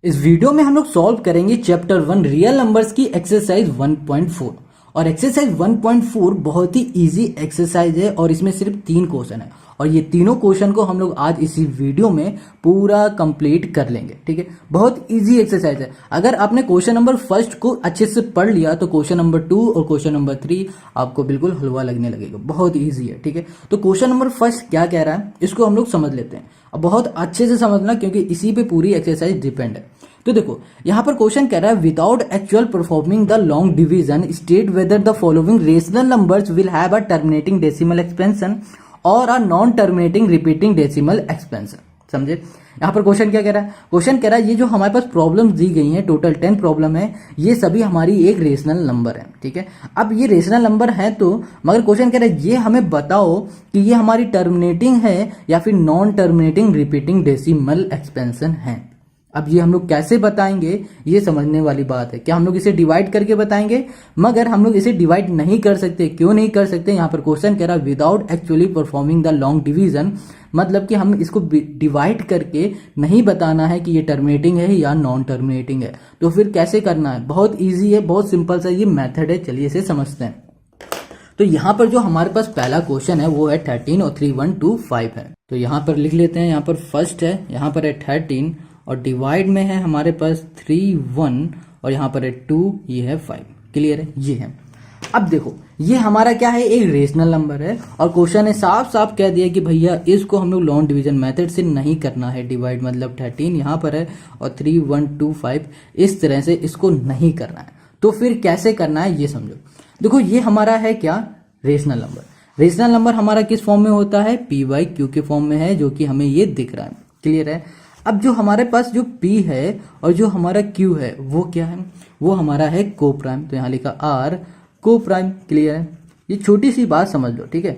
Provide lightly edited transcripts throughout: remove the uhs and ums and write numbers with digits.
इस वीडियो में हम लोग सॉल्व करेंगे चैप्टर 1 रियल नंबर्स की एक्सरसाइज 1.4। और एक्सरसाइज 1.4 बहुत ही इजी एक्सरसाइज है और इसमें सिर्फ 3 क्वेश्चन है और ये तीनों क्वेश्चन को हम लोग आज इसी वीडियो में पूरा कंप्लीट कर लेंगे। ठीक है, बहुत इजी एक्सरसाइज है। अगर आपने क्वेश्चन नंबर फर्स्ट को अच्छे से पढ़ लिया तो क्वेश्चन नंबर 2 और क्वेश्चन नंबर 3 आपको बिल्कुल हलवा लगने लगेगा। बहुत इजी है। ठीक है, तो क्वेश्चन नंबर फर्स्ट क्या कह रहा है इसको हम लोग समझ लेते हैं। अब बहुत अच्छे से समझना क्योंकि इसी पे पूरी एक्सरसाइज डिपेंड है। तो देखो यहां पर क्वेश्चन कह रहा है without actual performing the long division state whether the following rational numbers will have a terminating decimal expansion or a non terminating repeating decimal expansion. समझे? यहां पर क्वेश्चन क्या कह रहा है? क्वेश्चन कह रहा है ये जो हमारे पास प्रॉब्लम्स दी गई हैं, टोटल 10 प्रॉब्लम है, ये सभी हमारी एक रेशनल नंबर है। ठीक है, अब ये रेशनल नंबर है तो मगर क्वेश्चन कह रहा है ये हमें बताओ कि ये हमारी टर्मिनेटिंग है या फिर non terminating repeating decimal expansion है। अब ये हम लोग कैसे बताएंगे ये समझने वाली बात है। क्या हम लोग इसे डिवाइड करके बताएंगे? मगर हम लोग इसे डिवाइड नहीं कर सकते। क्यों नहीं कर सकते? यहाँ पर क्वेश्चन कह रहा है without actually performing the long division, मतलब कि हम इसको डिवाइड करके नहीं बताना है कि ये टर्मिनेटिंग है या नॉन टर्मिनेटिंग है। तो फिर कैसे करना है? बहुत ईजी है, बहुत सिंपल सा ये मेथड है। चलिए इसे समझते हैं। तो यहाँ पर जो हमारे पास पहला क्वेश्चन है वो है 13 और 3 1 2 5 है। तो यहाँ पर लिख लेते हैं। यहाँ पर फर्स्ट है, यहाँ पर है 13 और डिवाइड में है हमारे पास 3 1 और यहाँ पर है 2, ये है 5। क्लियर है? ये है। अब देखो ये हमारा क्या है, एक रेशनल नंबर है और क्वेश्चन ने साफ साफ कह दिया कि भैया इसको हम लोग लॉन्ग डिवीजन मेथड से नहीं करना है डिवाइड, मतलब 13 यहाँ पर है और 3 1 2 5 इस तरह से इसको नहीं करना है। तो फिर कैसे करना है ये समझो। देखो ये हमारा है क्या, रेशनल नंबर। रेशनल नंबर हमारा किस फॉर्म में होता है? p/q के फॉर्म में है, जो कि हमें ये दिख रहा है। क्लियर है? अब जो हमारे पास जो p है और जो हमारा q है वो क्या है? वो हमारा है को प्राइम। तो यहां लिखा r को प्राइम। क्लियर है? ये छोटी सी बात समझ लो। ठीक है,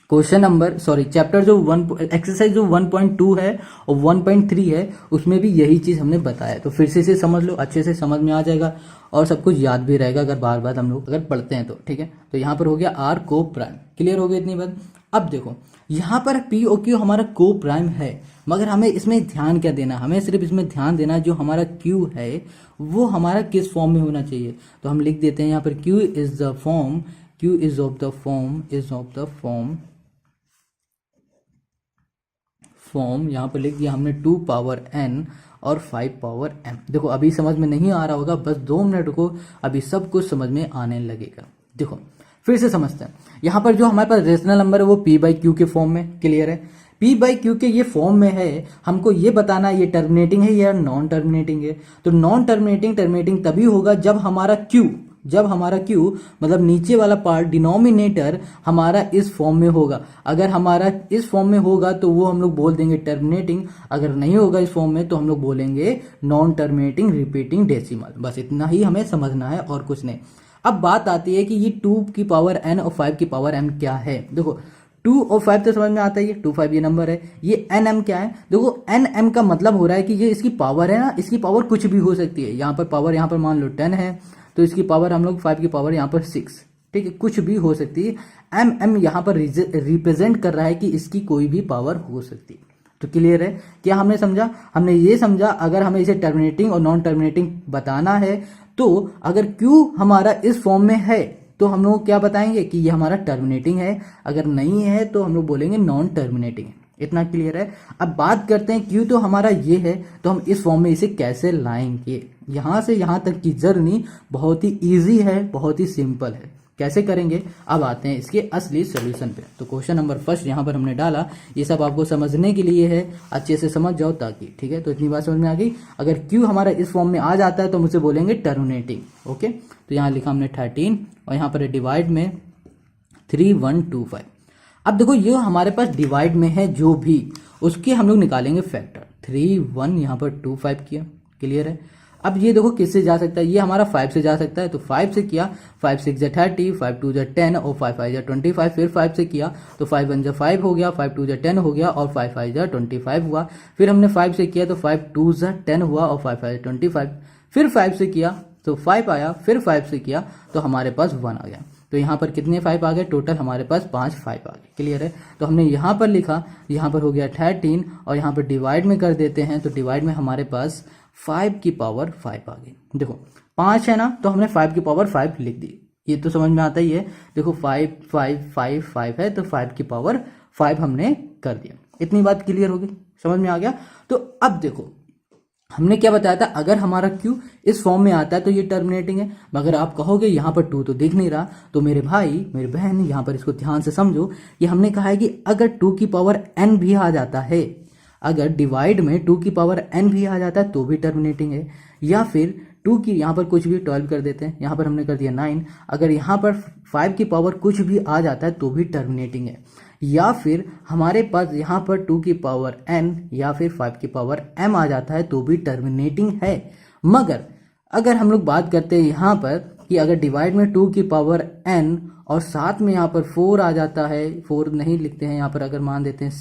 क्वेश्चन नंबर चैप्टर जो एक्सरसाइज जो 1.2 है और 1.3 है उसमें भी यही चीज हमने बताया। तो फिर से इसे समझ लो, अच्छे से समझ में आ जाएगा और सब कुछ याद भी रहेगा अगर बार बार हम लोग अगर पढ़ते हैं तो। ठीक है, तो यहाँ पर हो गया r को प्राइम। क्लियर हो गया इतनी बात? अब देखो यहाँ पर p और q हमारा को प्राइम है, मगर हमें इसमें ध्यान क्या देना? हमें सिर्फ इसमें ध्यान देना जो हमारा q है वो हमारा किस फॉर्म में होना चाहिए। तो हम लिख देते हैं यहाँ पर q is the form, q is of the form यहाँ पर लिख दिया हमने 2 पावर n और 5 पावर m। देखो अभी समझ में नहीं आ रहा होगा, बस 2 मिनट को, अभी सब कुछ समझ में आने लगेगा। देखो फिर से समझते हैं। यहाँ पर जो हमारे पास रेशनल नंबर है वो p/q के फॉर्म में। क्लियर है? p/q के ये फॉर्म में है, हमको ये बताना ये टर्मिनेटिंग है या नॉन टर्मिनेटिंग है। तो नॉन टर्मिनेटिंग तभी होगा जब हमारा q मतलब नीचे वाला पार्ट डिनोमिनेटर हमारा इस फॉर्म में होगा। अगर हमारा इस फॉर्म में होगा तो वो हम लोग बोल देंगे टर्मिनेटिंग, अगर नहीं होगा इस फॉर्म में तो हम लोग बोलेंगे नॉन टर्मिनेटिंग रिपीटिंग डेसिमल। बस इतना ही हमें समझना है और कुछ नहीं। अब बात आती है कि ये 2 की पावर n और 5 की पावर m क्या है। देखो 2 और 5 तो समझ में आता है, 2 5 ये नंबर है। ये nm क्या है? देखो nm का मतलब हो रहा है कि ये इसकी पावर है ना, इसकी पावर कुछ भी हो सकती है। यहाँ पर पावर, यहाँ पर मान लो 10 है तो इसकी पावर हम लोग 5 की पावर यहाँ पर 6। ठीक है, कुछ भी हो सकती है। mm यहाँ पर रिप्रेजेंट कर रहा है कि इसकी कोई भी पावर हो सकती है। तो क्लियर है? क्या हमने समझा? हमने ये समझा अगर हमें इसे टर्मिनेटिंग और नॉन टर्मिनेटिंग बताना है तो अगर Q हमारा इस फॉर्म में है तो हम लोग क्या बताएंगे कि ये हमारा टर्मिनेटिंग है, अगर नहीं है तो हम लोग बोलेंगे नॉन टर्मिनेटिंग है। इतना क्लियर है? अब बात करते हैं Q तो हमारा ये है तो हम इस फॉर्म में इसे कैसे लाएंगे। यहां से यहां तक की जर्नी बहुत ही इजी है, बहुत ही सिंपल है। कैसे करेंगे? अब आते हैं इसके असली सोल्यूशन पे। तो क्वेश्चन नंबर फर्स्ट यहाँ पर हमने डाला, ये सब आपको समझने के लिए है, अच्छे से समझ जाओ ताकि। ठीक है, तो इतनी बात समझ में आ गई। अगर Q हमारा इस फॉर्म में आ जाता है तो मुझे बोलेंगे टर्मिनेटिंग। ओके, तो यहाँ लिखा हमने 13 और यहाँ पर डिवाइड में 3 1 2 5। अब देखो ये हमारे पास डिवाइड में है जो भी, उसके हम लोग निकालेंगे फैक्टर। 3 1 यहाँ पर 2 5 किया। क्लियर है? अब ये देखो किससे जा सकता है, ये हमारा 5 से जा सकता है तो 5 से किया, 5 6 जा 30, 5 2 जा 10 और 5 5 जा 25। फिर 5 से किया तो 5 1 जा 5 हो गया, 5 2 जा 10 हो गया और 5 5 जा 25 हुआ। फिर हमने 5 से किया तो 5 2 जा 10 हुआ और 5 5 25। फिर 5 से किया तो 5 आया, फिर 5 से किया तो हमारे पास 1 आ गया। तो यहाँ पर कितने 5 आ गए? टोटल हमारे पास 5 5 आ गए। क्लियर है? तो हमने यहाँ पर लिखा, यहाँ पर हो गया 13 और यहाँ पर डिवाइड में कर देते हैं तो डिवाइड में हमारे पास 5 की पावर 5 आ गई। देखो 5 है ना, तो हमने 5 की पावर 5 लिख दी, ये तो समझ में आता ही है। देखो 5 5 5 5 है, तो 5 की पावर 5 हमने कर दिया। इतनी बात क्लियर होगी, समझ में आ गया। तो अब देखो हमने क्या बताया था, अगर हमारा क्यू इस फॉर्म में आता है तो ये टर्मिनेटिंग है। मगर आप कहोगे यहाँ पर 2 तो दिख नहीं रहा, तो मेरे भाई मेरी बहन यहाँ पर इसको ध्यान से समझो कि हमने कहा है कि अगर 2 की पावर n भी आ जाता है, अगर डिवाइड में 2 की पावर n भी आ जाता है तो भी टर्मिनेटिंग है। या फिर 2 की यहाँ पर कुछ भी 12 कर देते हैं, यहाँ पर हमने कर दिया 9, अगर यहाँ पर 5 की पावर कुछ भी आ जाता है तो भी टर्मिनेटिंग है। या फिर हमारे पास यहाँ पर 2 की पावर n या फिर 5 की पावर m आ जाता है तो भी टर्मिनेटिंग है। मगर अगर हम लोग बात करते हैं यहाँ पर कि अगर डिवाइड में 2 की पावर n और साथ में यहाँ पर 4 आ जाता है, 4 नहीं लिखते हैं यहाँ पर, अगर मान देते हैं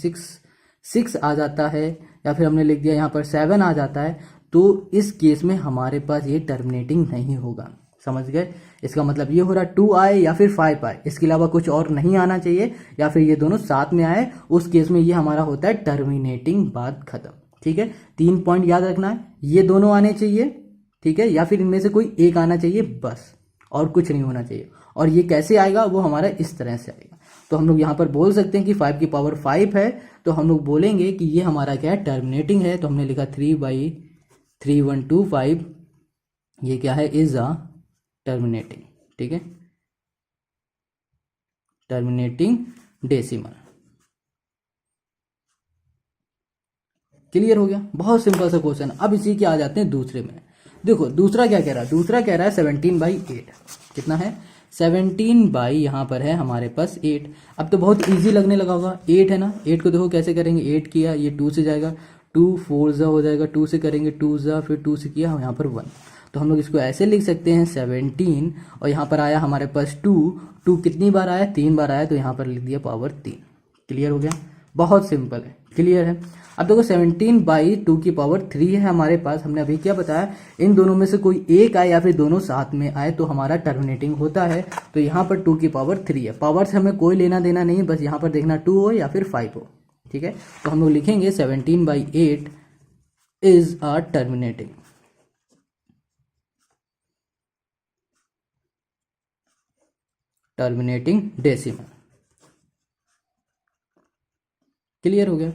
6 आ जाता है, या फिर हमने लिख दिया यहाँ पर 7 आ जाता है, तो इस केस में हमारे पास ये टर्मिनेटिंग नहीं होगा। समझ गए? इसका मतलब ये हो रहा 2 आए या फिर 5 आए, इसके अलावा कुछ और नहीं आना चाहिए, या फिर ये दोनों साथ में आए, उस केस में ये हमारा होता है टर्मिनेटिंग, बात खत्म। ठीक है, 3 पॉइंट याद रखना है, ये दोनों आने चाहिए, ठीक है, या फिर इनमें से कोई एक आना चाहिए बस, और कुछ नहीं होना चाहिए। और ये कैसे आएगा, वो हमारा इस तरह से आएगा। तो हम लोग यहाँ पर बोल सकते हैं कि 5 की पावर 5 है, तो हम लोग बोलेंगे कि ये हमारा क्या है, टर्मिनेटिंग है। तो हमने लिखा 3/3125, ये क्या है, इज अ टर्मिनेटिंग। ठीक है, टर्मिनेटिंग डेसिमल। क्लियर हो गया? बहुत सिंपल सा क्वेश्चन। अब इसी के आ जाते हैं दूसरे में। देखो दूसरा क्या कह रहा है, दूसरा कह रहा है 17/8। कितना है, 17 बाई यहाँ पर है हमारे पास 8। अब तो बहुत इजी लगने लगा होगा, 8 है ना, 8 को देखो कैसे करेंगे, 8 किया ये 2 से जाएगा, 2 4 जा हो जाएगा, 2 से करेंगे 2 जा, फिर 2 से किया यहाँ पर 1। तो हम लोग इसको ऐसे लिख सकते हैं 17, और यहाँ पर आया हमारे पास 2 कितनी बार आया, 3 बार आया, तो यहाँ पर लिख दिया पावर 3। क्लियर हो गया? बहुत सिंपल है, क्लियर है। अब देखो 17/2 की पावर 3 है हमारे पास। हमने अभी क्या बताया, इन दोनों में से कोई एक आए या फिर दोनों साथ में आए तो हमारा टर्मिनेटिंग होता है। तो यहाँ पर 2 की पावर 3 है, पावर से हमें कोई लेना देना नहीं, बस यहाँ पर देखना 2 हो या फिर 5 हो। ठीक है, तो हम लोग लिखेंगे 17/8 is a terminating. Terminating decimal. Clear हो गया?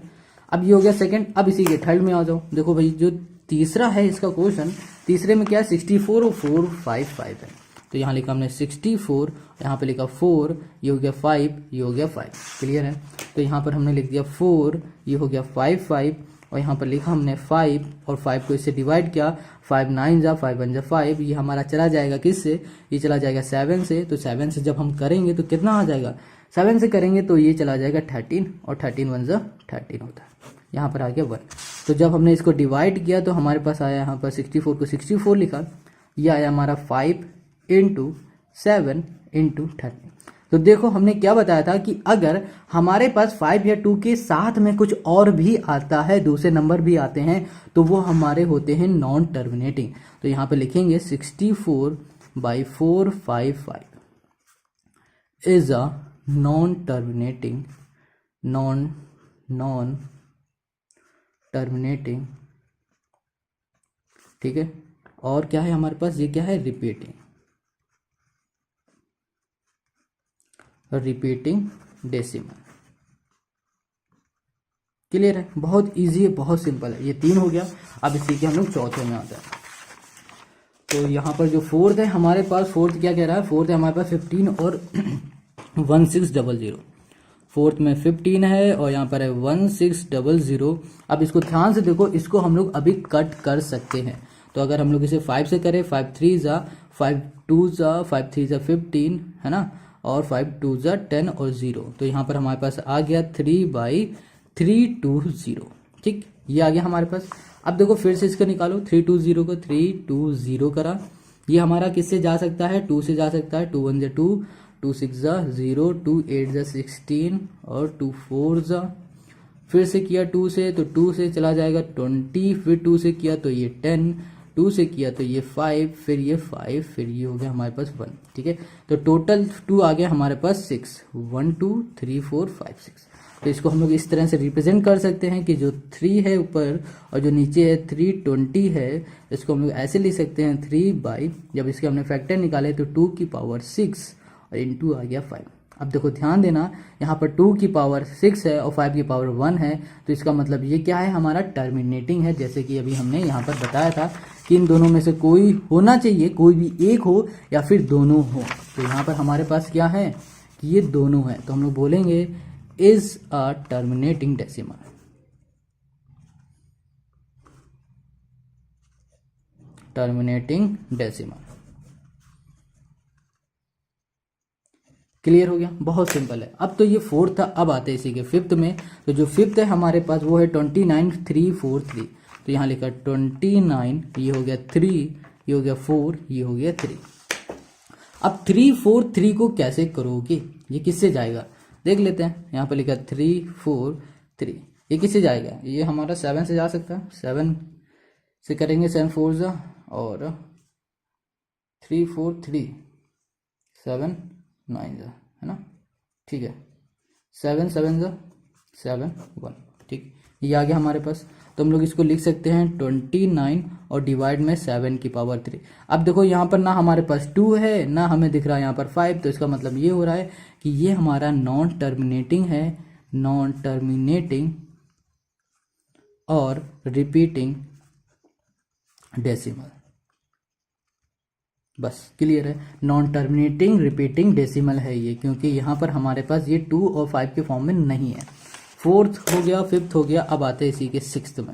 अब ये हो गया सेकंड। अब इसी के थर्ड में आ जाओ। देखो भाई जो तीसरा है इसका क्वेश्चन, तीसरे में क्या है, 64 और 4 5 5 है। तो यहाँ लिखा हमने 64, यहाँ पे लिखा 4, ये हो गया 5, ये हो गया 5। क्लियर है? तो यहाँ पर हमने लिख दिया 4, ये हो गया 5 5, और यहाँ पर लिखा हमने 5, और 5 को इससे डिवाइड किया, 5 9 जा 5 1 जा 5, ये हमारा चला जाएगा किससे, ये चला जाएगा 7 से। तो 7 से जब हम करेंगे तो कितना आ जाएगा, 7 से करेंगे तो ये चला जाएगा 13, और 13 1 जा 13 होता है, यहाँ पर आ गया 1। तो जब हमने इसको डिवाइड किया तो हमारे पास आया यहाँ पर 64 को 64 लिखा, ये आया हमारा 5 × 7 × 13। तो देखो हमने क्या बताया था कि अगर हमारे पास 5 या 2 के साथ में कुछ और भी आता है, दूसरे नंबर भी आते हैं, तो वो हमारे होते हैं नॉन टर्मिनेटिंग। तो यहाँ पे लिखेंगे 64/455 is a non terminating, non terminating. ठीक है, और क्या है हमारे पास, ये क्या है, रिपीटिंग डेसिमल। क्लियर है? बहुत इजी है, बहुत सिंपल है। ये 3 हो गया। अब इसी के हम लोग चौथे में आते हैं। तो यहाँ पर जो फोर्थ है हमारे पास, फोर्थ क्या कह रहा है, फोर्थ है हमारे पास 15 और 1600। फोर्थ में 15 है और यहाँ पर है 1600। अब इसको ध्यान से देखो, इसको हम लोग अभी कट कर सकते हैं। तो अगर हम लोग इसे 5 से करें, 5 3 जा 5 2 जा 5 3 जा 15 है ना, और 5 2 जा 10 और 0। तो यहाँ पर हमारे पास आ गया 3/320। ठीक, ये आ गया हमारे पास। अब देखो फिर से इसका निकालो, 320 को 320 करा, ये हमारा किससे जा सकता है, 2 से जा सकता है, 2 1 जा 2, 2 6 जा 0, 2 8 जा 16, और 2 4 जा, फिर से किया 2 से तो 2 से चला जाएगा 20, फिर 2 से किया तो ये 10, 2 से किया तो ये 5, फिर ये 5, फिर ये हो गया हमारे पास 1। ठीक है, तो टोटल 2 आ गया हमारे पास 6, 1 2 3 4 5 6। तो इसको हम लोग इस तरह से रिप्रेजेंट कर सकते हैं कि जो 3 है ऊपर और जो नीचे है 320 है, इसको हम लोग ऐसे लिख सकते हैं 3 जब इसके हमने फैक्टर निकाले तो 2 की पावर 6 और इंटू आ गया 5। अब देखो ध्यान देना, यहाँ पर 2 की पावर 6 है और 5 की पावर 1 है, तो इसका मतलब ये क्या है, हमारा टर्मिनेटिंग है। जैसे कि अभी हमने यहाँ पर बताया था कि इन दोनों में से कोई होना चाहिए, कोई भी एक हो या फिर दोनों हो। तो यहाँ पर हमारे पास क्या है कि ये दोनों है, तो हम लोग बोलेंगे is a terminating decimal. Terminating decimal clear हो गया, बहुत सिंपल है। अब तो ये फोर्थ था, अब आते हैं इसी के फिफ्थ में। तो जो फिफ्थ है हमारे पास वो है 29343। तो यहाँ लिखा 29, ये हो गया 3, ये हो गया 4, ये हो गया 3। अब 343 को कैसे करोगे, ये किससे जाएगा देख लेते हैं। यहाँ पर लिखा 343, ये किससे जाएगा, ये हमारा 7 से जा सकता है, 7 से करेंगे 7 4 जा और 343 7 9 जा, है ना, ठीक है, 7 7 जा 7 1, ठीक, ये आ गया हमारे पास। तो हम लोग इसको लिख सकते हैं 29 और डिवाइड में 7 की पावर 3। अब देखो यहाँ पर ना हमारे पास 2 है, ना हमें दिख रहा है यहाँ पर 5, तो इसका मतलब ये हो रहा है कि ये हमारा नॉन टर्मिनेटिंग है, नॉन टर्मिनेटिंग और रिपीटिंग डेसिमल। बस क्लियर है, नॉन टर्मिनेटिंग रिपीटिंग डेसिमल है ये, क्योंकि यहाँ पर हमारे पास ये 2 और 5 के फॉर्म में नहीं है। फोर्थ हो गया, फिफ्थ हो गया, अब आते हैं इसी के सिक्स्थ में।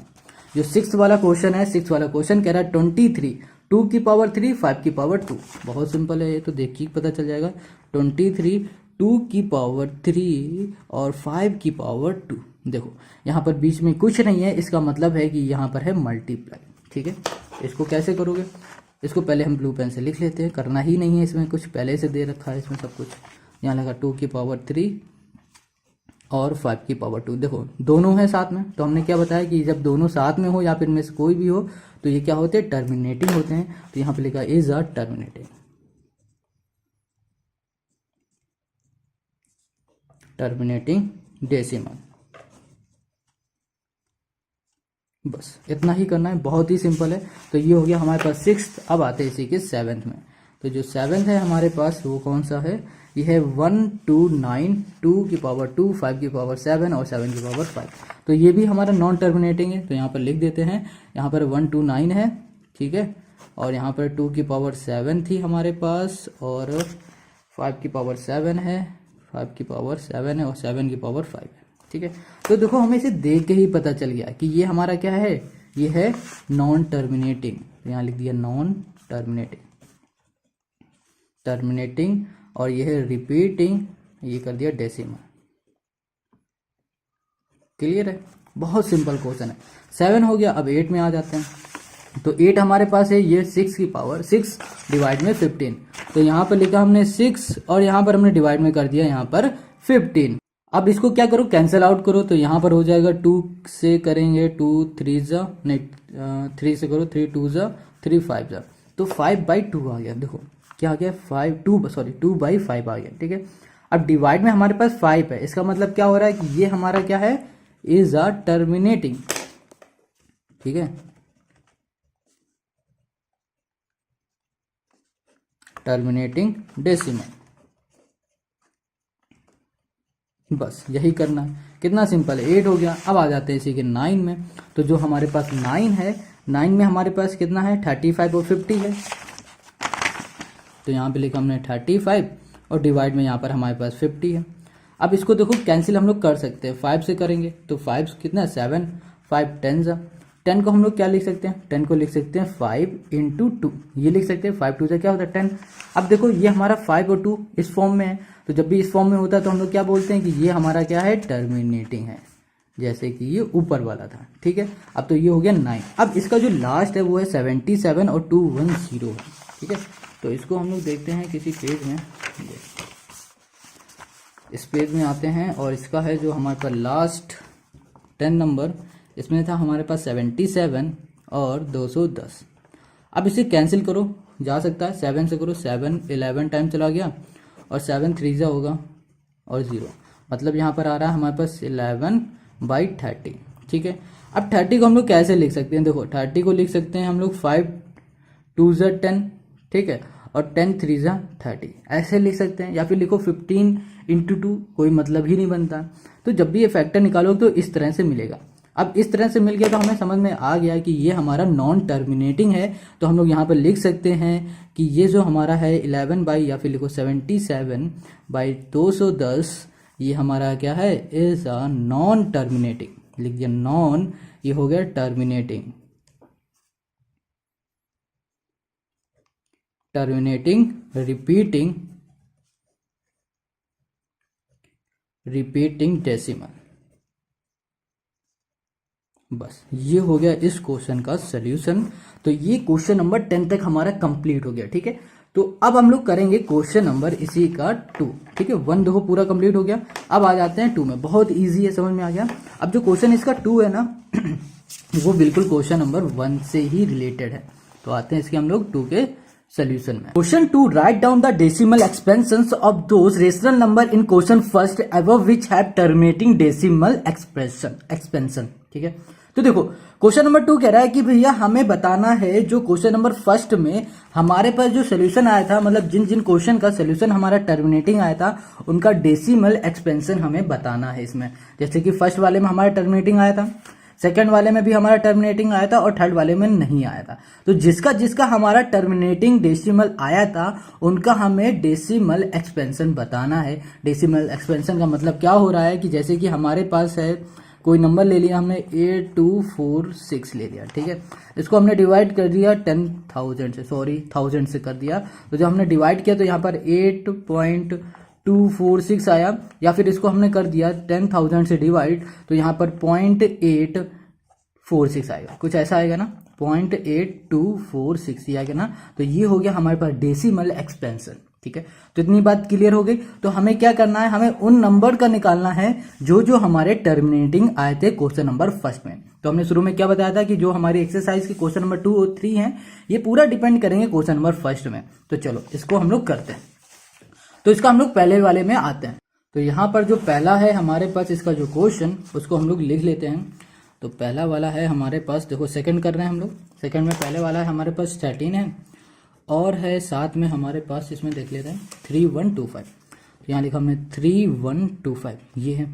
जो सिक्स्थ वाला क्वेश्चन है, सिक्स्थ वाला क्वेश्चन कह रहा है 23, 2 की पावर 3, 5 की पावर 2। बहुत सिंपल है ये, तो देखिए पता चल जाएगा। 23, 2 की पावर 3 और 5 की पावर 2। देखो यहाँ पर बीच में कुछ नहीं है, इसका मतलब है कि यहाँ पर है मल्टीप्लाई, ठीक है। इसको कैसे करोगे, इसको पहले हम ब्लू पेन से लिख लेते हैं, करना ही नहीं है इसमें कुछ, पहले से दे रखा है इसमें सब कुछ। यहाँ लगा 2 की पावर 3 और 5 की पावर 2। देखो दोनों है साथ में, तो हमने क्या बताया कि जब दोनों साथ में हो या फिर इनमें से कोई भी हो तो ये क्या होते हैं, टर्मिनेटिंग होते हैं। तो यहाँ पे लिखा is a terminating, terminating decimal. बस इतना ही करना है, बहुत ही सिंपल है। तो ये हो गया हमारे पास सिक्स्थ। अब आते हैं इसी के सेवेंथ में। तो जो सेवेंथ है हमारे पास वो कौन सा है, ये है 129, 2 की पावर 2, 5 की पावर 7 और 7 की पावर 5। तो ये भी हमारा नॉन टर्मिनेटिंग है, तो यहाँ पर लिख देते हैं। यहाँ पर 129 है, ठीक है, और यहाँ पर 2 की पावर 7 थी हमारे पास और 5 की पावर 7 है, 5 की पावर 7 है और 7 की पावर 5 है, ठीक है। तो देखो हमें इसे देख के ही पता चल गया कि ये हमारा क्या है, ये है नॉन टर्मिनेटिंग। तो यहाँ लिख दिया नॉन टर्मिनेटिंग, टर्मिनेटिंग, और ये है रिपीटिंग, ये कर दिया डेसिमल। क्लियर है, बहुत सिंपल क्वेश्चन है। 7 हो गया, अब 8 में आ जाते हैं। तो 8 हमारे पास है ये 6 की पावर 6 डिवाइड में 15। तो यहाँ पर लिखा हमने 6 और यहाँ पर हमने डिवाइड में कर दिया यहाँ पर 15। अब इसको क्या करो, कैंसिल आउट करो। तो यहाँ पर हो जाएगा 2 से करेंगे 2 3 जा, नहीं 3 से करो 3 2 जा, 3 5 जा, तो 5/2 आ गया। देखो क्या आ गया, 2/5 आ गया, ठीक है। अब डिवाइड में हमारे पास 5 है, इसका मतलब क्या हो रहा है कि ये हमारा क्या है, इज अ टर्मिनेटिंग, ठीक है, टर्मिनेटिंग डेसिमल। बस यही करना है, कितना सिंपल है। 8 हो गया। अब आ जाते हैं इसी के 9 में। तो जो हमारे पास 9 है, 9 में हमारे पास कितना है, 35 और 50 है। तो यहाँ पे लिखा हमने 35 और डिवाइड में यहाँ पर हमारे पास 50 है। अब इसको देखो कैंसिल हम लोग कर सकते हैं, 5 से करेंगे तो 5 कितना 7, 5 10 जा, 10 को हम लोग क्या लिख सकते हैं, 10 को लिख सकते हैं 5 × 2, ये लिख सकते हैं 5 2 जा क्या होता है 10। अब देखो ये हमारा 5 और 2 इस फॉर्म में है, तो जब भी इस फॉर्म में होता है तो हम लोग क्या बोलते हैं कि ये हमारा क्या है, टर्मिनेटिंग है, जैसे कि ये ऊपर वाला था, ठीक है। अब तो ये हो गया 9। अब इसका जो लास्ट है वो है 77 और 210 है, ठीक है। तो इसको हम लोग देखते हैं किसी पेज में, इस पेज में आते हैं और इसका है जो हमारे पास लास्ट 10 नंबर, इसमें था हमारे पास 77 और 210। अब इसे कैंसिल करो, जा सकता है 7 से करो, 7 11 टाइम चला गया और 7 3 जा होगा और 0, मतलब यहाँ पर आ रहा है हमारे पास 11/30। ठीक है, अब 30 को हम लोग कैसे लिख सकते हैं? देखो 30 को लिख सकते हैं हम लोग 5 2 10, ठीक है, और 10 3 30 ऐसे लिख सकते हैं, या फिर लिखो 15 इंटू 2, कोई मतलब ही नहीं बनता। तो जब भी ये फैक्टर निकालोगे तो इस तरह से मिलेगा। अब इस तरह से मिल गया तो हमें समझ में आ गया कि ये हमारा नॉन टर्मिनेटिंग है। तो हम लोग यहाँ पर लिख सकते हैं कि ये जो हमारा है 11 बाई या फिर लिखो 77/210, ये हमारा क्या है, इज अ नॉन टर्मिनेटिंग। लिख दिया नॉन, ये हो गया टर्मिनेटिंग। Terminating repeating decimal. बस ये हो गया इस क्वेश्चन का सॉल्यूशन। तो ये क्वेश्चन नंबर 10 तक हमारा कंप्लीट हो गया। ठीक है, तो अब हम लोग करेंगे क्वेश्चन नंबर इसी का 2। ठीक है, 1 देखो पूरा कंप्लीट हो गया। अब आ जाते हैं 2 में, बहुत इजी है, समझ में आ गया। अब जो क्वेश्चन इसका 2 है ना वो बिल्कुल क्वेश्चन नंबर 1 से ही रिलेटेड है। तो आते हैं इसके हम लोग 2 के सोल्यूशन में। Question 2, write down the decimal expansions of those rational number in question first above which have terminating decimal expansion. ठीक है, तो देखो क्वेश्चन नंबर 2 कह रहा है कि भैया हमें बताना है जो क्वेश्चन नंबर फर्स्ट में हमारे पास जो सोल्यूशन आया था, मतलब जिन जिन क्वेश्चन का सोल्यूशन हमारा टर्मिनेटिंग आया था उनका डेसिमल एक्सपेंशन हमें बताना है इसमें। जैसे कि फर्स्ट वाले में हमारा टर्मिनेटिंग आया था, सेकंड वाले में भी हमारा टर्मिनेटिंग आया था, और थर्ड वाले में नहीं आया था। तो जिसका जिसका हमारा टर्मिनेटिंग डेसिमल आया था उनका हमें डेसिमल एक्सपेंशन बताना है। डेसिमल एक्सपेंशन का मतलब क्या हो रहा है कि जैसे कि हमारे पास है कोई नंबर ले लिया हमने 8246 ले लिया। ठीक है, इसको हमने डिवाइड कर दिया 10,000 से, सॉरी 1000 से कर दिया। तो जब हमने डिवाइड किया तो यहाँ पर 8.246 आया, या फिर इसको हमने कर दिया 10,000 से डिवाइड तो यहाँ पर 0.846 आएगा, कुछ ऐसा आएगा ना, 0.8246 आएगा ना। तो ये हो गया हमारे पास डेसिमल एक्सपेंशन। ठीक है, तो इतनी बात क्लियर हो गई। तो हमें क्या करना है, हमें उन नंबर का निकालना है जो जो हमारे टर्मिनेटिंग आए थे क्वेश्चन नंबर फर्स्ट में। तो हमने शुरू में क्या बताया था कि जो हमारी एक्सरसाइज की क्वेश्चन नंबर 2 और 3 है ये पूरा डिपेंड करेंगे क्वेश्चन नंबर फर्स्ट में। तो चलो इसको हम लोग करते हैं। तो इसका हम लोग पहले वाले में आते हैं। तो यहाँ पर जो पहला है हमारे पास इसका जो क्वेश्चन उसको हम लोग लिख लेते हैं। तो पहला वाला है हमारे पास, देखो सेकंड कर रहे हैं हम लोग, सेकंड में पहले वाला है हमारे पास 13 है, और है साथ में हमारे पास इसमें देख लेते हैं 3125। तो यहाँ लिखा हमने 3125, ये है।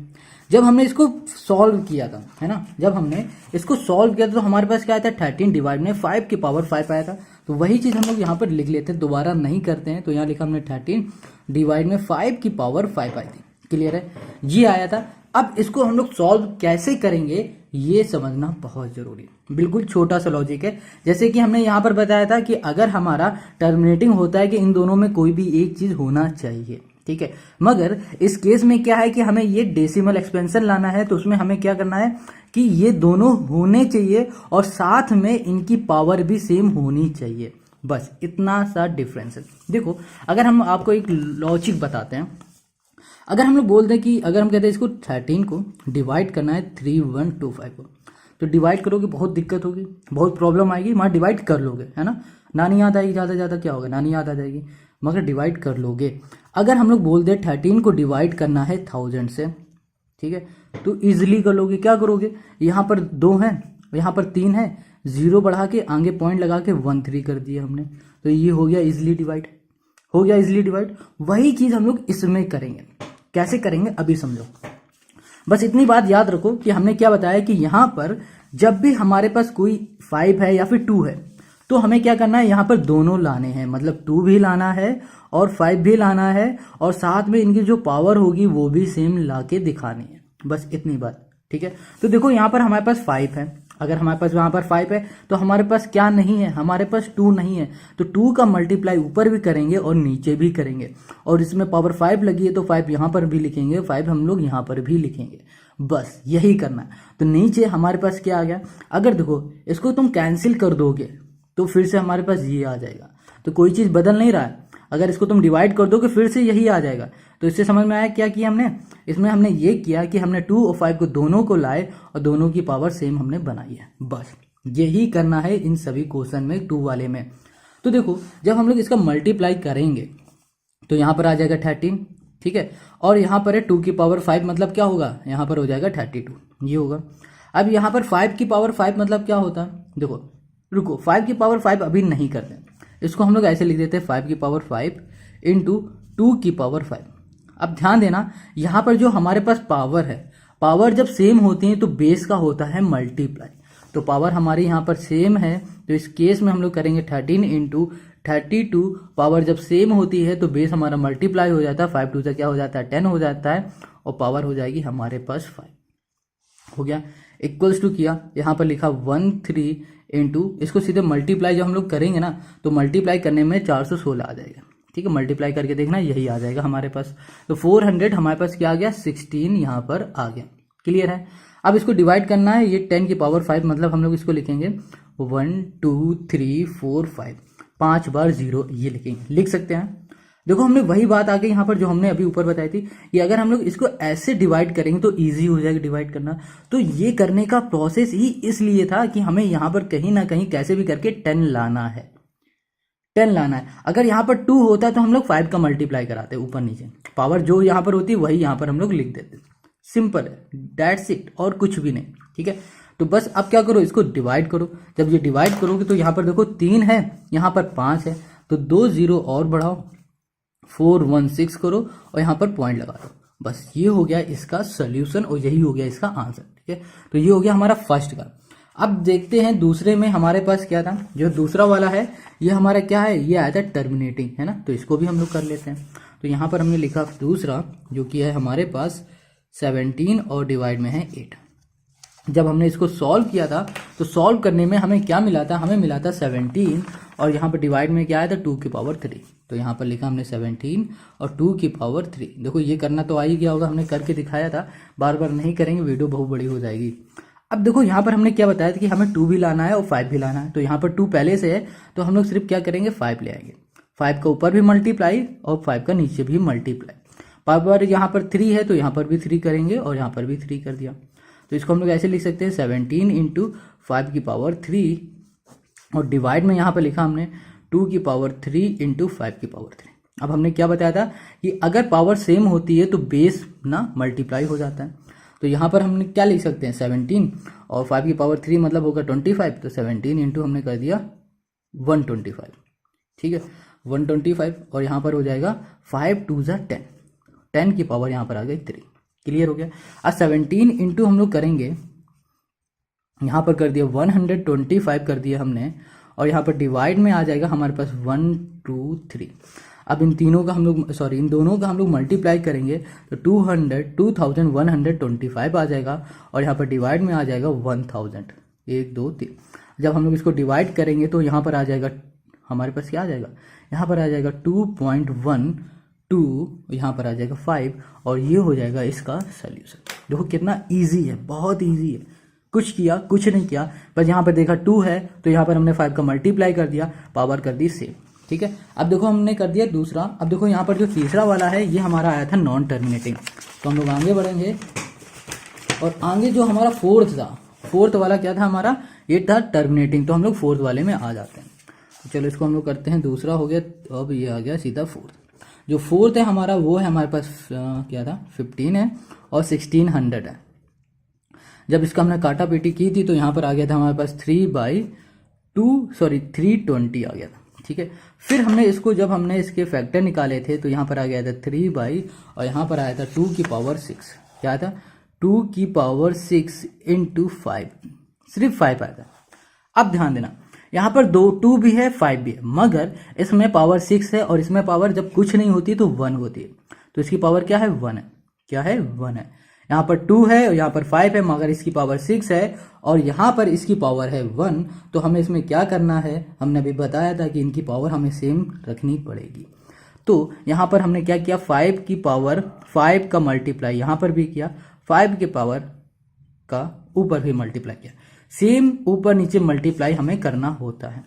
जब हमने इसको सॉल्व किया था, है ना, जब हमने इसको सॉल्व किया था तो हमारे पास क्या आया था, 13 डिवाइड में 5 की पावर 5 आया था। तो वही चीज हम लोग यहाँ पर लिख लेते हैं, दोबारा नहीं करते हैं। तो यहाँ लिखा हमने 13 डिवाइड में 5 की पावर 5 आई थी। क्लियर है, ये आया था। अब इसको हम लोग सॉल्व कैसे करेंगे ये समझना बहुत जरूरी है। बिल्कुल छोटा सा लॉजिक है। जैसे कि हमने यहाँ पर बताया था कि अगर हमारा टर्मिनेटिंग होता है कि इन दोनों में कोई भी एक चीज होना चाहिए। ठीक है, मगर इस केस में क्या है कि हमें ये डेसिमल एक्सपेंशन लाना है। तो उसमें हमें क्या करना है कि ये दोनों होने चाहिए और साथ में इनकी पावर भी सेम होनी चाहिए। बस इतना सा डिफरेंस है। देखो अगर हम आपको एक लॉजिक बताते हैं, अगर हम लोग बोल दें कि अगर हम कहते हैं इसको 13 को डिवाइड करना है 3125 को, तो डिवाइड करोगे बहुत दिक्कत होगी, बहुत प्रॉब्लम आएगी। वहाँ डिवाइड कर लोगे, है ना, नानी याद आएगी, ज़्यादा ज़्यादा क्या होगा, नानी याद आ जाएगी, मगर डिवाइड कर लोगे। अगर हम लोग बोल दें 13 को डिवाइड करना है 1000 से, ठीक है, तो ईजिली कर लोगे। क्या करोगे, यहाँ पर 2 है, यहाँ पर 3 है, 0 बढ़ा के आगे पॉइंट लगा के 13 कर दिया हमने। तो ये हो गया इजिली डिवाइड, हो गया इजिली डिवाइड। वही चीज़ हम लोग इसमें करेंगे। कैसे करेंगे अभी समझो। बस इतनी बात याद रखो कि हमने क्या बताया कि यहां पर जब भी हमारे पास कोई 5 है या फिर 2 है तो हमें क्या करना है, यहां पर दोनों लाने हैं, मतलब 2 भी लाना है और 5 भी लाना है, और साथ में इनकी जो पावर होगी वो भी सेम लाके दिखानी है। बस इतनी बात। ठीक है, तो देखो यहां पर हमारे पास 5 है, अगर हमारे पास वहां पर 5 है तो हमारे पास क्या नहीं है, हमारे पास 2 नहीं है। तो 2 का मल्टीप्लाई ऊपर भी करेंगे और नीचे भी करेंगे, और इसमें पावर 5 लगी है तो 5 यहां पर भी लिखेंगे, 5 हम लोग यहां पर भी लिखेंगे। बस यही करना है। तो नीचे हमारे पास क्या आ गया, अगर देखो इसको तुम कैंसिल कर दोगे तो फिर से हमारे पास ये आ जाएगा। तो कोई चीज बदल नहीं रहा है। अगर इसको तुम डिवाइड कर दोगे फिर से यही आ जाएगा। तो इससे समझ में आया क्या किया हमने, इसमें हमने ये किया कि हमने 2 और 5 को दोनों को लाए और दोनों की पावर सेम हमने बनाई है। बस यही करना है इन सभी क्वेश्चन में, 2 वाले में। तो देखो जब हम लोग इसका मल्टीप्लाई करेंगे तो यहाँ पर आ जाएगा 13, ठीक है। और यहाँ पर है 2 की पावर 5 मतलब क्या होगा, यहाँ पर हो जाएगा 32, ये होगा। अब यहाँ पर 5 की पावर 5 मतलब क्या होता है, देखो रुको, 5 की पावर 5 अभी नहीं करते, इसको हम लोग ऐसे लिख देते हैं 5 की पावर 5 इंटू 2 की पावर 5। अब ध्यान देना, यहाँ पर जो हमारे पास पावर है, पावर जब सेम होती है तो बेस का होता है मल्टीप्लाई। तो पावर हमारी यहाँ पर सेम है, तो इस केस में हम लोग करेंगे 13 इंटू 32। पावर जब सेम होती है तो बेस हमारा मल्टीप्लाई हो जाता है, 5 2 से क्या हो जाता है 10 हो जाता है, और पावर हो जाएगी हमारे पास 5 हो गया। इक्वल्स टू किया, यहाँ पर लिखा 13 इंटू, इसको सीधे मल्टीप्लाई जब हम लोग करेंगे ना तो मल्टीप्लाई करने में 416 आ जाएगा, ठीक है। मल्टीप्लाई करके देखना यही आ जाएगा हमारे पास। तो 400 हमारे पास क्या आ गया, 16 यहाँ पर आ गया। क्लियर है। अब इसको डिवाइड करना है, ये 10 की पावर 5 मतलब हम लोग इसको लिखेंगे 1 2 3 4 5, 5 बार 0 ये लिखेंगे, लिख सकते हैं। देखो हमने वही बात आगे यहाँ पर जो हमने अभी ऊपर बताई थी कि अगर हम लोग इसको ऐसे डिवाइड करेंगे तो इजी हो जाएगा डिवाइड करना। तो ये करने का प्रोसेस ही इसलिए था कि हमें यहाँ पर कहीं ना कहीं कैसे भी करके 10 लाना है, 10 लाना है। अगर यहाँ पर 2 होता तो हम लोग 5 का मल्टीप्लाई कराते ऊपर नीचे, पावर जो यहाँ पर होती है वही यहाँ पर हम लोग लिख देते। सिंपल है, दैट्स इट, और कुछ भी नहीं, ठीक है। तो बस अब क्या करो, इसको डिवाइड करो। जब ये डिवाइड करोगे तो यहाँ पर देखो 3 है, यहाँ पर 5 है, तो 2 0 और बढ़ाओ, 4 1 6 करो और यहाँ पर पॉइंट लगा दो। बस ये हो गया इसका सोल्यूशन और यही हो गया इसका आंसर, ठीक है। तो ये हो गया हमारा फर्स्ट का। अब देखते हैं दूसरे में हमारे पास क्या था। जो दूसरा वाला है ये हमारा क्या है, ये आया था टर्मिनेटिंग, है ना। तो इसको भी हम लोग कर लेते हैं। तो यहाँ पर हमने लिखा दूसरा, जो कि है हमारे पास 17 और डिवाइड में है 8। जब हमने इसको सॉल्व किया था तो सॉल्व करने में हमें क्या मिला था, हमें मिला था 17 और यहाँ पर डिवाइड में क्या आया था 2 की पावर 3। तो यहाँ पर लिखा हमने 17 और 2 की पावर 3। देखो ये करना तो आ ही गया होगा, हमने करके दिखाया था, बार बार नहीं करेंगे वीडियो बहुत बड़ी हो जाएगी। अब देखो यहाँ पर हमने क्या बताया था कि हमें 2 भी लाना है और 5 भी लाना है। तो यहाँ पर 2 पहले से है तो हम लोग सिर्फ क्या करेंगे 5 ले आएंगे, 5 का ऊपर भी मल्टीप्लाई और 5 का नीचे भी मल्टीप्लाई। पावर यहाँ पर 3 है तो यहाँ पर भी 3 करेंगे और यहाँ पर भी 3 कर दिया। तो इसको हम लोग ऐसे लिख सकते हैं 17 इंटू 5 की पावर 3 और डिवाइड में यहाँ पर लिखा हमने 2 की पावर 3 इंटू 5 की पावर 3। अब हमने क्या बताया था कि अगर पावर सेम होती है तो बेस ना मल्टीप्लाई हो जाता है। तो यहाँ पर हमने क्या लिख सकते हैं 17 और 5 की पावर 3 मतलब होगा 25। तो 17 इंटू हमने कर दिया 125, ठीक है 125 और यहाँ पर हो जाएगा 5 2 ज़ा 10, 10 की पावर यहाँ पर आ गई 3। क्लियर हो गया। अब 17 इंटू हम लोग करेंगे, यहाँ पर कर दिया 125 कर दिया हमने और यहाँ पर डिवाइड में आ जाएगा हमारे पास 1 2 3। अब इन तीनों का हम लोग इन दोनों का हम लोग मल्टीप्लाई करेंगे तो 2125 आ जाएगा और यहाँ पर डिवाइड में आ जाएगा 1000, 1 2 3। जब हम लोग इसको डिवाइड करेंगे तो यहाँ पर आ जाएगा हमारे पास क्या आ जाएगा, यहाँ पर आ जाएगा 2.12, यहाँ पर आ जाएगा 5 और ये हो जाएगा इसका सोल्यूशन। देखो कितना इजी है, बहुत इजी है, कुछ किया कुछ नहीं किया, बस यहाँ पर देखा 2 है तो यहाँ पर हमने 5 का मल्टीप्लाई कर दिया, पावर कर दी सेम, ठीक है। अब देखो हमने कर दिया दूसरा। अब देखो यहाँ पर जो तीसरा वाला है ये हमारा आया था नॉन टर्मिनेटिंग। तो हम लोग आगे बढ़ेंगे और आगे जो हमारा फोर्थ था, फोर्थ वाला क्या था हमारा, ये था टर्मिनेटिंग। तो हम लोग फोर्थ वाले में आ जाते हैं। तो चलो इसको हम लोग करते हैं, दूसरा हो गया, अब ये आ गया सीधा फोर्थ। जो फोर्थ है हमारा वो है हमारे पास क्या था 15 है और 1600 है। जब इसका हमने काटा पीटी की थी तो यहाँ पर आ गया था हमारे पास 320 आ गया था, ठीक है। फिर हमने इसको जब हमने इसके फैक्टर निकाले थे तो यहाँ पर आ गया था 3 और यहाँ पर आया था 2 की पावर 6, क्या था 2 की पावर 6 इंटू 5, सिर्फ 5 आया था। अब ध्यान देना यहाँ पर 2 भी है 5 भी है, मगर इसमें पावर 6 है और इसमें पावर जब कुछ नहीं होती तो 1 होती है। तो इसकी पावर क्या है 1 है, क्या है 1 है। यहाँ पर 2 है और यहाँ पर 5 है, मगर इसकी पावर 6 है और यहाँ पर इसकी पावर है 1। तो हमें इसमें क्या करना है, हमने अभी बताया था कि इनकी पावर हमें सेम रखनी पड़ेगी। तो यहाँ पर हमने क्या किया, 5 की पावर 5 का मल्टीप्लाई यहाँ पर भी किया, 5 के पावर का ऊपर भी मल्टीप्लाई किया, सेम ऊपर नीचे मल्टीप्लाई हमें करना होता है,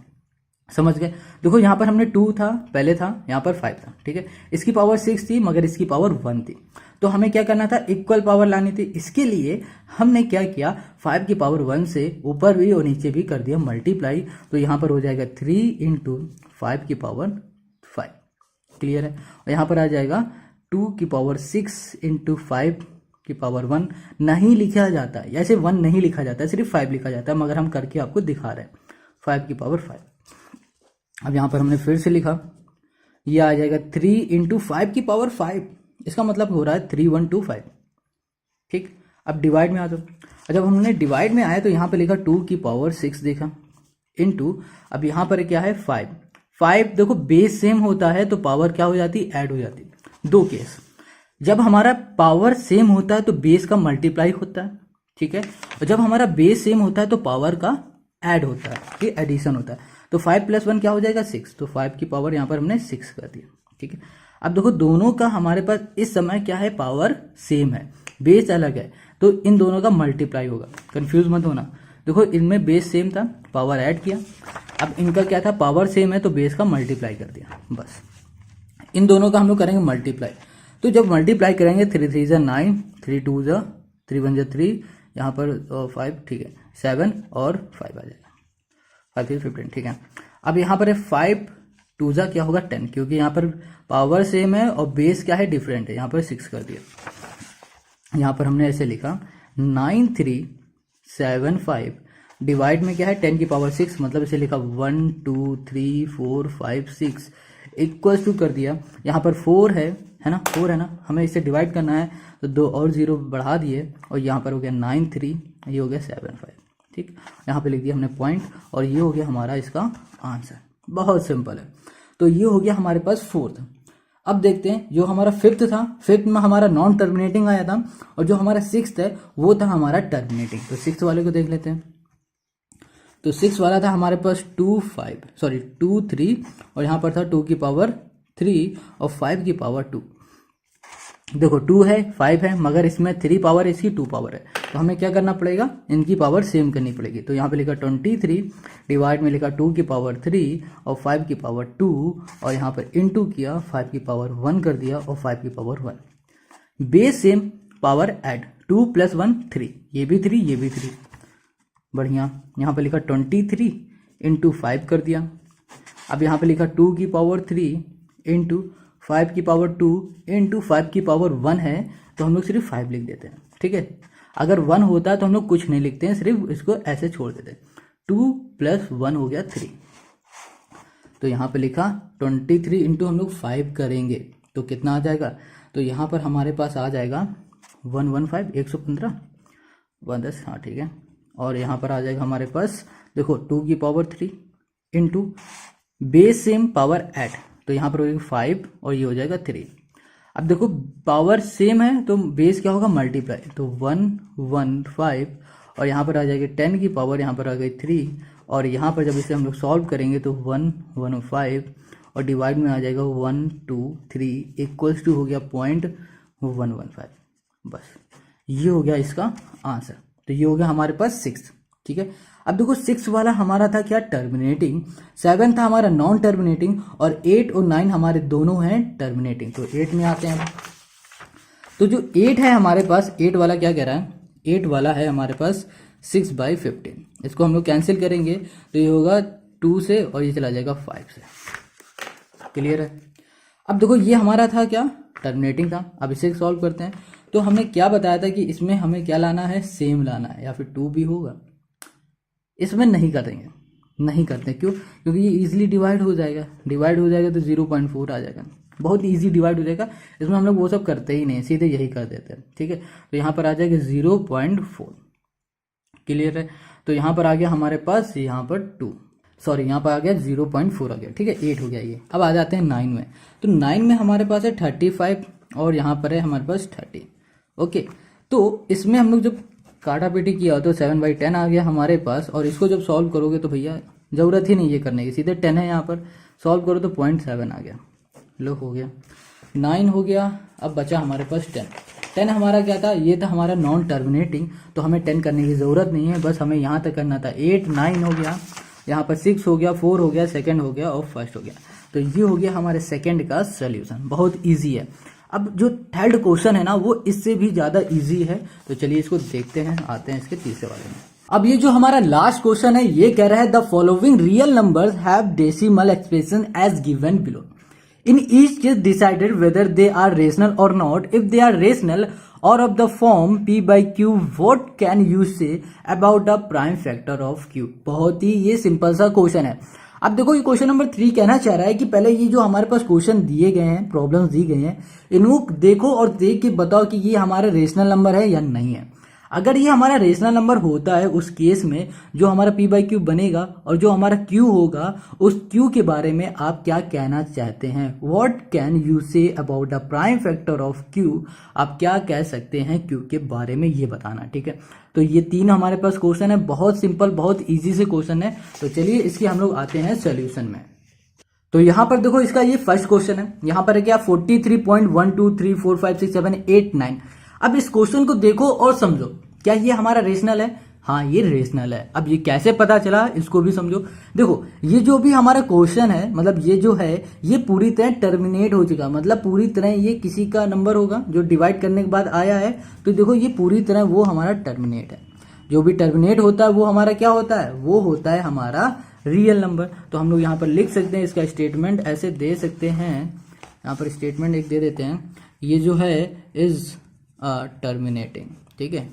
समझ गए। देखो यहाँ पर हमने 2 था पहले था, यहाँ पर 5 था, ठीक है। इसकी पावर 6 थी मगर इसकी पावर 1 थी। तो हमें क्या करना था, इक्वल पावर लानी थी। इसके लिए हमने क्या किया, 5 की पावर 1 से ऊपर भी और नीचे भी कर दिया मल्टीप्लाई। तो यहाँ पर हो जाएगा 3 इंटू 5 की पावर 5, क्लियर है। और यहाँ पर आ जाएगा 2⁶ इंटू 5 की पावर 1 नहीं लिखा जाता है, ऐसे 1 नहीं लिखा जाता है, सिर्फ 5 लिखा जाता है, मगर हम करके आपको दिखा रहे हैं 5 की पावर 5। अब यहाँ पर हमने फिर से लिखा, ये आ जाएगा 3 इंटू 5 की पावर 5, इसका मतलब हो रहा है 3125। ठीक, अब डिवाइड में आ जाओ। जब हमने डिवाइड में आया तो यहाँ पे लिखा 2⁶ देखा इंटू, अब यहाँ पर क्या है 5 देखो बेस सेम होता है तो पावर क्या हो जाती है, ऐड हो जाती है। दो केस, जब हमारा पावर सेम होता है तो बेस का मल्टीप्लाई होता है, ठीक है, और जब हमारा बेस सेम होता है तो पावर का ऐड होता है, ये एडिशन होता है। तो 5 + 1 क्या हो जाएगा 6, तो 5 की पावर यहाँ पर हमने 6 कर दिया, ठीक है। अब देखो दोनों का हमारे पास इस समय क्या है, पावर सेम है, बेस अलग है, तो इन दोनों का मल्टीप्लाई होगा, कंफ्यूज मत होना। देखो इनमें बेस सेम था, पावर ऐड किया, अब इनका क्या था, पावर सेम है तो बेस का मल्टीप्लाई कर दिया, बस। इन दोनों का हम लोग करेंगे मल्टीप्लाई, तो जब मल्टीप्लाई करेंगे 3 3 = 9, 3 2 = 3 1 = 3, यहाँ पर 5, ठीक है, 7 और 5 आ जाएगा, 5 3 15, ठीक है। अब यहाँ पर 5 2 = क्या होगा 10, क्योंकि यहाँ पर पावर सेम है और बेस क्या है, डिफरेंट है, यहाँ पर 6 कर दिया। यहाँ पर हमने ऐसे लिखा 9 3 7 5, डिवाइड में क्या है 10 की पावर 6, मतलब इसे लिखा 1 2 3 4 5 6 इक्वल्स टू कर दिया। यहाँ पर 4 है ना, 4 है ना, हमें इसे डिवाइड करना है तो 2 और 0 बढ़ा दिए और यहाँ पर हो गया 9 3, ये हो गया 7 5, ठीक। यहाँ पे लिख दिया हमने पॉइंट और ये हो गया हमारा इसका आंसर, बहुत सिंपल है। तो ये हो गया हमारे पास 4th। अब देखते हैं जो हमारा 5th था, 5th में हमारा नॉन टर्मिनेटिंग आया था और जो हमारा 6th है वो था हमारा टर्मिनेटिंग। तो 6th वाले को देख लेते हैं। तो 6 वाला था हमारे पास 2 3 और यहाँ पर था 2 की पावर 3 और 5 की पावर 2। देखो 2 है 5 है, मगर इसमें 3 पावर इसकी 2 पावर है, तो हमें क्या करना पड़ेगा, इनकी पावर सेम करनी पड़ेगी। तो यहाँ पे लिखा 23, डिवाइड में लिखा 2 की पावर 3 और 5 की पावर 2 और यहाँ पर इनटू किया 5 की पावर 1 कर दिया और 5 की power 1। Base same power add, 2 + 1 3, ये भी 3 ये भी 3, बढ़िया। यहाँ पे लिखा 23 इंटू 5 कर दिया। अब यहाँ पे लिखा 2 की पावर 3 इंटू 5 की पावर 2 इंटू 5 की पावर 1 है, तो हम लोग सिर्फ 5 लिख देते हैं, ठीक है। अगर 1 होता तो हम लोग कुछ नहीं लिखते हैं, सिर्फ इसको ऐसे छोड़ देते हैं। 2 + 1 हो गया 3। तो यहाँ पे लिखा 23 इंटू हम लोग 5 करेंगे तो कितना आ जाएगा, तो यहाँ पर हमारे पास आ जाएगा 115, 115, 110, हाँ ठीक है। और यहाँ पर आ जाएगा हमारे पास, देखो 2 की power 3 into base same power add, तो यहाँ पर हो जाएगा 5 और ये हो जाएगा 3। अब देखो पावर सेम है तो बेस क्या होगा, मल्टीप्लाई, तो 1 1 5 और यहाँ पर आ जाएगी 10 की पावर, यहाँ पर आ गई 3 और यहाँ पर जब इसे हम लोग सॉल्व करेंगे तो 1 1 5 और डिवाइड में आ जाएगा 1 2 3 इक्वल्स टू हो गया 0.115, बस ये हो गया इसका आंसर। तो ये हो गया हमारे पास 6, ठीक है। अब देखो 6 वाला हमारा था क्या, टर्मिनेटिंग, 7 था हमारा नॉन टर्मिनेटिंग और 8 और 9 हमारे दोनों हैं टर्मिनेटिंग। तो 8 में आते हैं। तो जो 8 है हमारे पास, 8 वाला क्या कह रहा है, 8 वाला है हमारे पास 6/15, इसको हम लोग कैंसिल करेंगे तो ये होगा 2 से और ये चला जाएगा 5 से, क्लियर है। अब देखो ये हमारा था क्या, टर्मिनेटिंग था। अब इसे सॉल्व करते हैं। तो हमने क्या बताया था कि इसमें हमें क्या लाना है, सेम लाना है, या फिर 2 भी होगा। इसमें नहीं करेंगे, नहीं करते, क्यों, क्योंकि ये इजीली डिवाइड हो जाएगा, तो 0.4 आ जाएगा, बहुत इजी डिवाइड हो जाएगा। इसमें हम लोग वो सब करते ही नहीं, सीधे यही कर देते हैं, ठीक है। तो यहाँ पर आ जाएगा 0.4, क्लियर है। तो यहाँ पर आ गया हमारे पास, यहाँ पर 2, सॉरी यहाँ पर आ गया 0.4 आ गया, ठीक है, 8 हो गया ये। अब आ जाते हैं 9 में। तो 9 में हमारे पास है 35 और यहाँ पर है हमारे पास 30, ओके। तो इसमें हम लोग जब काटा पीटी किया तो 7/10 आ गया हमारे पास, और इसको जब सॉल्व करोगे तो भैया ज़रूरत ही नहीं ये करने की, सीधे 10 है यहाँ पर, सॉल्व करो तो 0.7 आ गया, लो हो गया 9 हो गया। अब बचा हमारे पास 10 हमारा क्या था, ये था हमारा नॉन टर्मिनेटिंग, तो हमें 10 करने की ज़रूरत नहीं है, बस हमें यहाँ तक करना था। 8 9 हो गया, यहाँ पर 6 हो गया, 4 हो गया, सेकेंड हो गया और फर्स्ट हो गया। तो ये हो गया हमारे सेकेंड का सोल्यूशन, बहुत ईजी है। अब जो थर्ड क्वेश्चन है ना वो इससे भी ज्यादा इजी है, तो चलिए इसको देखते हैं, आते हैं इसके तीसरे वाले में। अब ये जो हमारा लास्ट क्वेश्चन है ये कह रहा है the following real numbers have decimal expression as given below. In each case decided whether they are rational or not. If they are rational or of the form p by q, what can you say about the prime factor of q. बहुत ही ये simple सा question है. अब देखो ये question number 3 कहना चाह रहा है कि पहले ये जो हमारे पास क्वेश्चन दिए गए हैं, प्रॉब्लम्स दी गई हैं, इनको देखो और देख के बताओ कि ये हमारा रेशनल नंबर है या नहीं है. अगर ये हमारा रेशनल नंबर होता है उस केस में जो हमारा p बाई क्यू बनेगा और जो हमारा q होगा उस q के बारे में आप क्या कहना चाहते हैं. What can you say about the prime factor of q. आप क्या कह सकते हैं q के बारे में, ये बताना. ठीक है, तो ये 3 हमारे पास क्वेश्चन है. बहुत सिंपल, बहुत ईजी से क्वेश्चन है. तो चलिए इसके हम लोग आते हैं सोल्यूशन में. तो यहाँ पर देखो इसका ये फर्स्ट क्वेश्चन है. यहाँ पर है क्या 43.123456789. अब इस क्वेश्चन को देखो और समझो, क्या ये हमारा रेशनल है? हाँ, ये रेशनल है. अब ये कैसे पता चला इसको भी समझो. देखो ये जो भी हमारा क्वेश्चन है, मतलब ये जो है ये पूरी तरह टर्मिनेट हो चुका, मतलब पूरी तरह ये किसी का नंबर होगा जो डिवाइड करने के बाद आया है. तो देखो ये पूरी तरह वो हमारा टर्मिनेट है. जो भी टर्मिनेट होता है वो हमारा क्या होता है? वो होता है हमारा रियल नंबर. तो हम लोग यहाँ पर लिख सकते हैं, इसका स्टेटमेंट ऐसे दे सकते हैं. यहाँ पर स्टेटमेंट एक दे देते हैं, ये जो है इज टर्मिनेटिंग. ठीक है,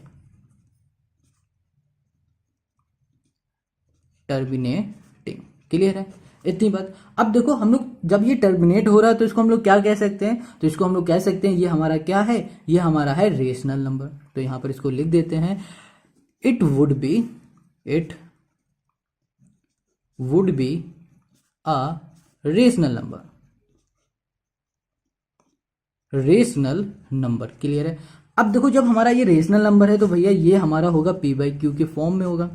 टर्मिनेटिंग. क्लियर है इतनी बात. अब देखो हम लोग जब ये टर्मिनेट हो रहा है तो इसको हम लोग क्या कह सकते हैं? तो इसको हम लोग कह सकते हैं ये हमारा क्या है? ये हमारा है रेशनल नंबर. तो यहां पर इसको लिख देते हैं, it would be a rational number. Clear है. अब देखो जब हमारा ये रेशनल नंबर है तो भैया ये हमारा होगा p बाई क्यू के फॉर्म में होगा.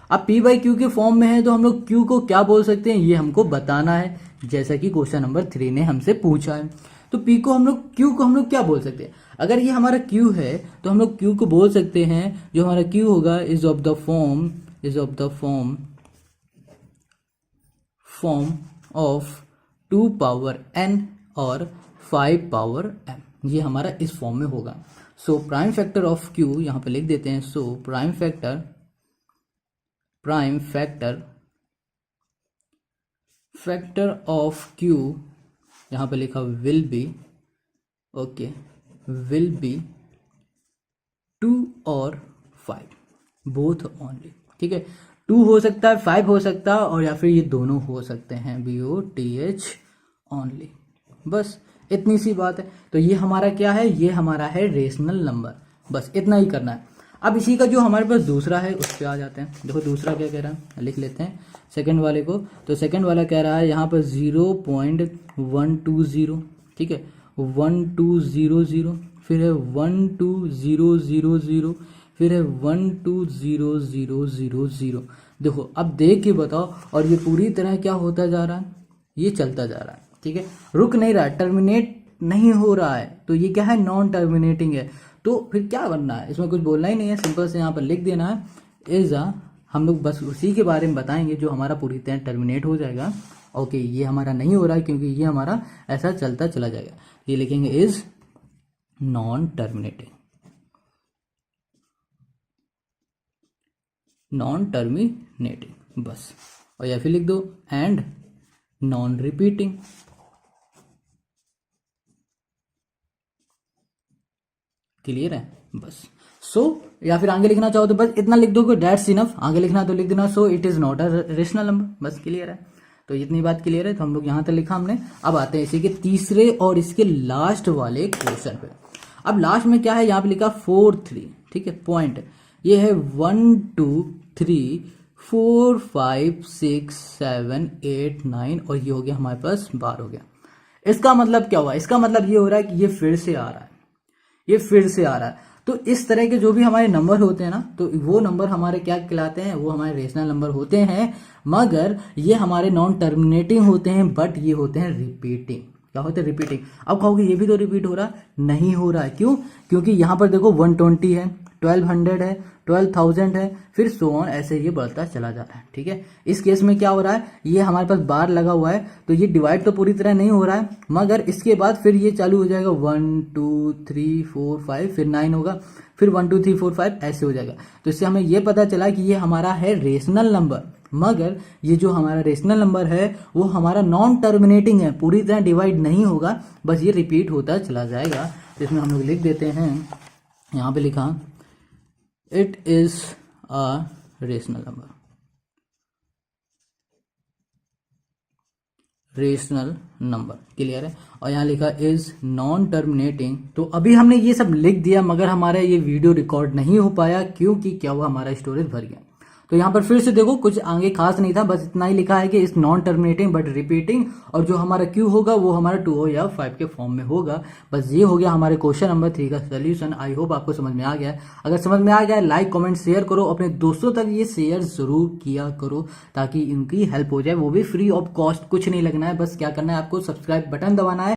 अब p बाई क्यू के फॉर्म में है तो हम लोग q को क्या बोल सकते हैं ये हमको बताना है, जैसा कि क्वेश्चन नंबर 3 ने हमसे पूछा है. तो q को हम लोग क्या बोल सकते हैं? अगर ये हमारा q है तो हम लोग q को बोल सकते हैं, जो हमारा q होगा is of the form of 2 power n और 5 पावर m. ये हमारा इस फॉर्म में होगा. So prime factor of q यहाँ पे लिख देते हैं. So prime factor of q यहाँ पे लिखा विल बी 2 और 5 बोथ ओनली. ठीक है, 2 हो सकता है, 5 हो सकता है, और या फिर ये दोनों हो सकते हैं, BOTH ओनली. बस इतनी सी बात है. तो ये हमारा क्या है? ये हमारा है रेशनल नंबर. बस इतना ही करना है. अब इसी का जो हमारे पास दूसरा है उस पर आ जाते हैं. देखो दूसरा क्या कह रहा है, लिख लेते हैं सेकंड वाले को. तो सेकंड वाला कह रहा है यहाँ पर 0.120. ठीक है, 1200, फिर है 12000, फिर है 120000. देखो अब देख के बताओ. और ये पूरी तरह क्या होता जा रहा है? ये चलता जा रहा है. ठीक है, रुक नहीं रहा है, टर्मिनेट नहीं हो रहा है. तो ये क्या है? नॉन टर्मिनेटिंग है. तो फिर क्या बनना है? इसमें कुछ बोलना ही नहीं है, सिंपल से यहाँ पर लिख देना है इज हम लोग बस उसी के बारे में बताएंगे जो हमारा पूरी तरह टर्मिनेट हो जाएगा. ओके, ये हमारा नहीं हो रहा है क्योंकि ये हमारा ऐसा चलता चला जाएगा. ये लिखेंगे इज नॉन टर्मिनेटिंग, बस. और या फिर लिख दो एंड नॉन रिपीटिंग. क्लियर है बस. या फिर आगे लिखना चाहो तो बस इतना लिख दो, दैट्स इनफ. आगे लिखना तो लिख देना so it is not a rational number. बस क्लियर है. तो इतनी बात क्लियर है. तो हम लोग यहां तक लिखा हमने. अब आते हैं इसी के तीसरे और इसके लास्ट वाले क्वेश्चन पे. अब लास्ट में क्या है? यहाँ पे लिखा 4 3. ठीक है, पॉइंट ये है 1 2 3 4 5 6 7 8 9 और ये हो गया हमारे पास 12 हो गया. इसका मतलब क्या हुआ? इसका मतलब ये हो रहा है कि ये फिर से आ रहा है. तो इस तरह के जो भी हमारे नंबर होते हैं ना, तो वो नंबर हमारे क्या कहलाते हैं? वो हमारे रेशनल नंबर होते हैं, मगर ये हमारे नॉन टर्मिनेटिंग होते हैं, बट ये होते हैं रिपीटिंग. क्या होते हैं? रिपीटिंग. अब कहोगे ये भी तो रिपीट हो रहा है. नहीं हो रहा है. क्यों? क्योंकि यहाँ पर देखो 120 है, 1200 है, 12,000 है, फिर सो ऑन, ऐसे ये बढ़ता चला जा रहा है. ठीक है, इस केस में क्या हो रहा है? ये हमारे पास बार लगा हुआ है तो ये डिवाइड तो पूरी तरह नहीं हो रहा है, मगर इसके बाद फिर ये चालू हो जाएगा 1 2 3 4 5, फिर 9 होगा, फिर 1 2 3 4 5 ऐसे हो जाएगा. तो इससे हमें ये पता चला कि ये हमारा है रेशनल नंबर. मगर ये जो हमारा रेशनल नंबर है वो हमारा नॉन टर्मिनेटिंग है, पूरी तरह डिवाइड नहीं होगा, बस ये रिपीट होता चला जाएगा। तो इसमें हम लोग लिख देते हैं, यहाँ पे लिखा it is a rational number, rational number, clear है। और यहाँ लिखा इज नॉन टर्मिनेटिंग। तो अभी हमने ये सब लिख दिया मगर हमारा ये वीडियो रिकॉर्ड नहीं हो पाया, क्योंकि क्या हुआ, हमारा स्टोरेज भर गया। तो यहाँ पर फिर से देखो, कुछ आगे खास नहीं था, बस इतना ही लिखा है कि इस नॉन टर्मिनेटिंग बट रिपीटिंग, और जो हमारा क्यू होगा वो हमारा 2 या 5 के फॉर्म में होगा। बस ये हो गया हमारे क्वेश्चन नंबर 3 का सोल्यूशन। आई होप आपको समझ में आ गया है। अगर समझ में आ गया है, लाइक कमेंट शेयर करो, अपने दोस्तों तक ये शेयर जरूर किया करो ताकि इनकी हेल्प हो जाए, वो भी फ्री ऑफ कॉस्ट, कुछ नहीं लगना है, बस क्या करना है आपको, सब्सक्राइब बटन दबाना है